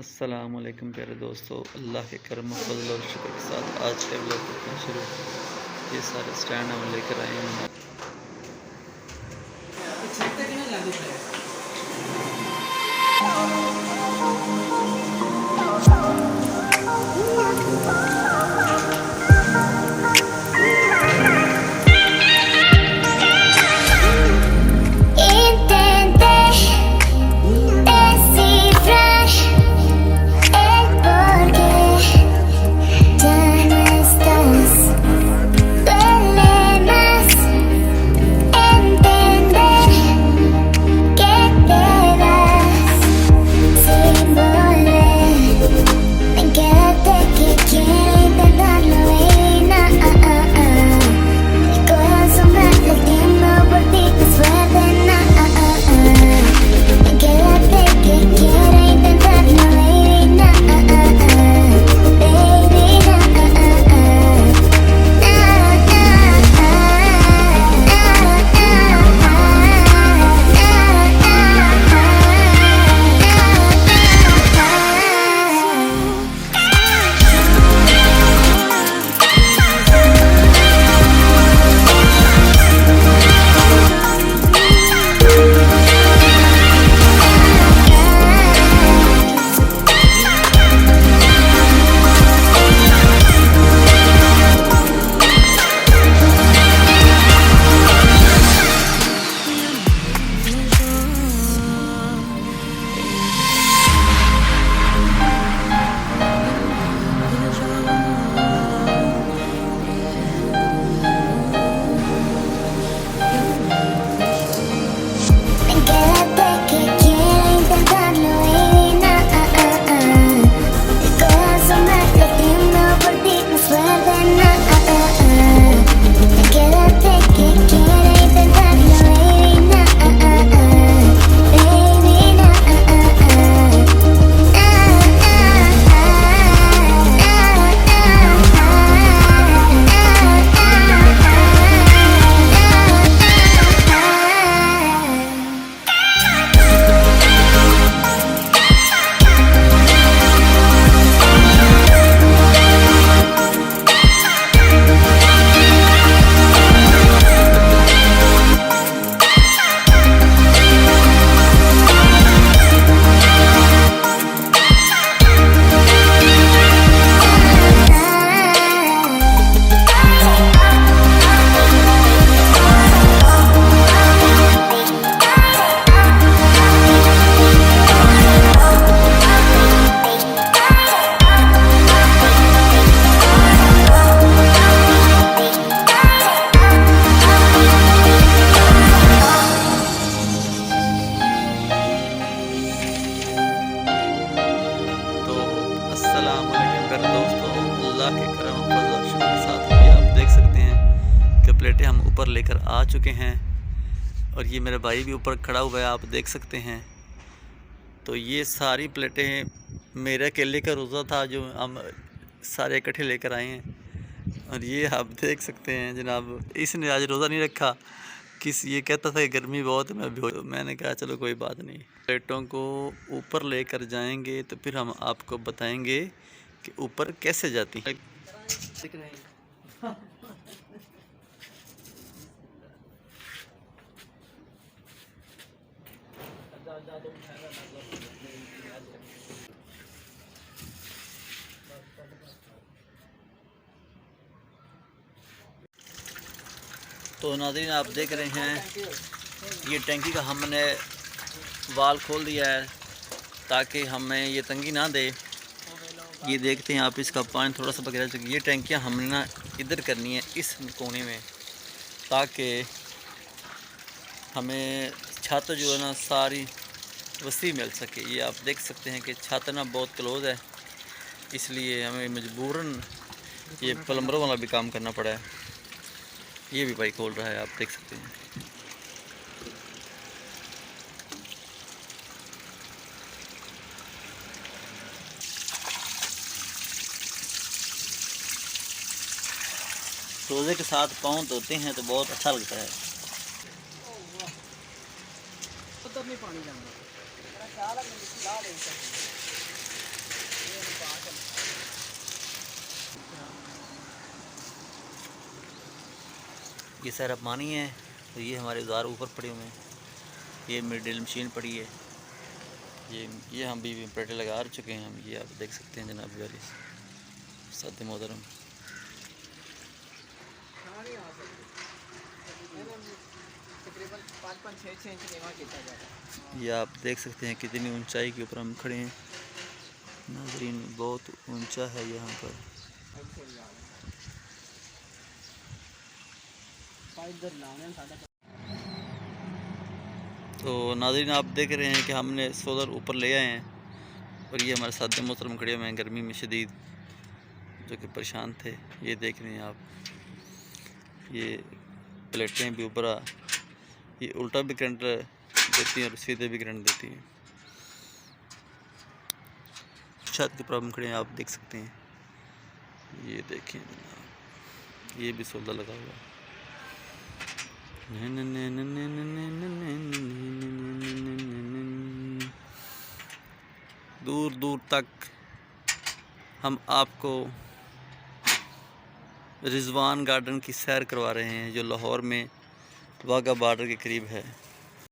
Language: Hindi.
अस्सलामुअलैकुम प्यारे दोस्तों, अल्लाह के करम फज़ल और शुक्र के साथ आज के व्लॉग करना शुरू। ये सारे स्टैंड हम लेकर आए हैं। अल्लाह के करम फज़ल और शुक्र के साथ ये आप देख सकते हैं कि प्लेटें हम ऊपर लेकर आ चुके हैं और ये मेरा भाई भी ऊपर खड़ा हुआ है, आप देख सकते हैं। तो ये सारी प्लेटें मेरे अकेले का रोज़ा था जो हम सारे इकट्ठे लेकर आए हैं। और ये आप देख सकते हैं जनाब, इसने आज रोज़ा नहीं रखा, ये कहता था कि गर्मी बहुत है, मैंने कहा चलो कोई बात नहीं। प्लेटों को ऊपर लेकर जाएंगे तो फिर हम आपको बताएंगे कि ऊपर कैसे जाती है। तो नाज़रीन आप देख रहे हैं ये टैंकी का हमने वाल खोल दिया है ताकि हमें ये तंगी ना दे। ये देखते हैं आप, इसका पानी थोड़ा सा बगैर चुकी। ये टैंकियाँ हमने ना इधर करनी है इस कोने में ताकि हमें छत जो है ना सारी वसी मिल सके। ये आप देख सकते हैं कि छत ना बहुत क्लोज़ है, इसलिए हमें मजबूरन ये प्लम्बरों वाला भी काम करना पड़ा है। ये भी भाई खोल रहा है, आप देख सकते हैं। रोज़े के साथ पाँव धोते हैं तो बहुत अच्छा लगता है। ये सारा पानी है। तो ये हमारे औजार ऊपर पड़े हुए हैं। ये मेरी ड्रिल मशीन पड़ी है। ये हम भी प्लेटें लगा चुके हैं हम। ये आप देख सकते हैं जनाब वाली साथ मोहतरम। ये आप देख सकते हैं कितनी ऊंचाई के ऊपर हम खड़े हैं नाज़रीन। बहुत ऊंचा है यहाँ पर। तो नाज़रीन आप देख रहे हैं कि हमने सोलर ऊपर ले आए हैं और ये हमारे साथ मोहतरम खड़े हुए हैं गर्मी में शदीद, जो कि परेशान थे। ये देख रहे हैं आप, ये प्लेटें भी ऊपर, ये उल्टा भी करंट देती हैं और सीधे भी करंट देती हैं। छत के प्रॉब्लम खड़े हैं आप देख सकते हैं। ये देखें जनाब, ये भी सोलर लगा हुआ है। दूर दूर तक हम आपको रिजवान गार्डन की सैर करवा रहे हैं, जो लाहौर में वाघा बॉर्डर के करीब है।